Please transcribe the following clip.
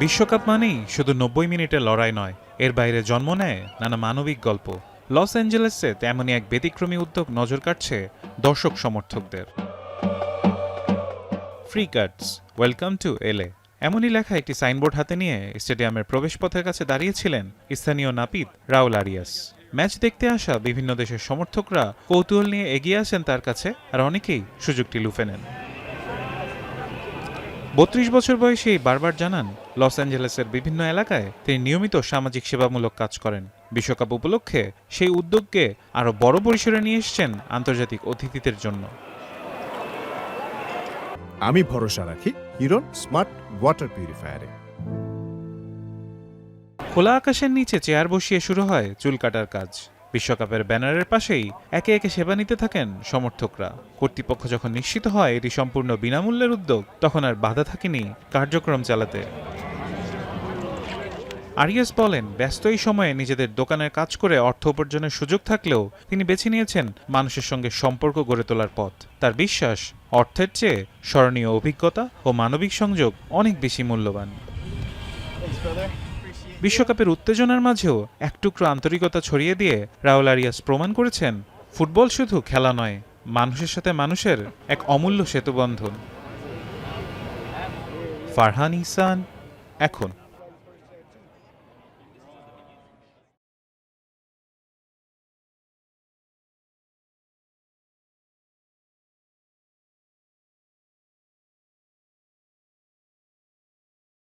বিশ্বকাপ মানেই শুধু ৯০ মিনিটের লড়াই নয়, এর বাইরে জন্ম নেয় নানা মানবিক গল্প। লস অ্যাঞ্জেলেসে তেমনই এক ব্যতিক্রমী উদ্যোগ নজর কাটছে দর্শক সমর্থকদের। Free cards, welcome to LA, এমনই লেখা একটি সাইনবোর্ড হাতে নিয়ে স্টেডিয়ামের প্রবেশপথের কাছে দাঁড়িয়েছিলেন স্থানীয় নাপিত রাউল আরিয়াস। ম্যাচ দেখতে আসা বিভিন্ন দেশের সমর্থকরা কৌতূহল নিয়ে এগিয়ে আসেন তার কাছে, আর অনেকেই সুযোগটি লুফে নেন। ৩২ বছর বয়সেই বারবার জানান লস অ্যাঞ্জেলেসের বিভিন্ন এলাকায় তিনি নিয়মিত সামাজিক সেবামূলক কাজ করেন। বিশ্বকাপ উপলক্ষে সেই উদ্যোগকে আরও বড় পরিসরে নিয়ে এসেছেন আন্তর্জাতিক অতিথিদের জন্য। আমি ভরসা রাখি হিরন স্মার্ট ওয়াটার পিউরিফায়ারে। খোলা আকাশের নিচে চেয়ার বসিয়ে শুরু হয় চুল কাটার কাজ। বিশ্বকাপের ব্যানারের পাশেই একে একে সেবা নিতে থাকেন সমর্থকরা। কর্তৃপক্ষ যখন নিশ্চিত হয় এটি সম্পূর্ণ বিনামূল্যের উদ্যোগ, তখন আর বাধা থাকেনি কার্যক্রম চালাতে। আরিয়াস বলেন, ব্যস্ত এই সময়ে নিজেদের দোকানের কাজ করে অর্থ উপার্জনের সুযোগ থাকলেও তিনি বেছে নিয়েছেন মানুষের সঙ্গে সম্পর্ক গড়ে তোলার পথ। তার বিশ্বাস, অর্থের চেয়ে স্মরণীয় অভিজ্ঞতা ও মানবিক সংযোগ অনেক বেশি মূল্যবান। বিশ্বকাপের উত্তেজনার মাঝেও এক টুকরো আন্তরিকতা ছড়িয়ে দিয়ে রাউল আরিয়াস প্রমাণ করেছেন, ফুটবল শুধু খেলা নয়, মানুষের সাথে মানুষের এক অমূল্য সেতুবন্ধন। ফারহান ইহসান, এখন।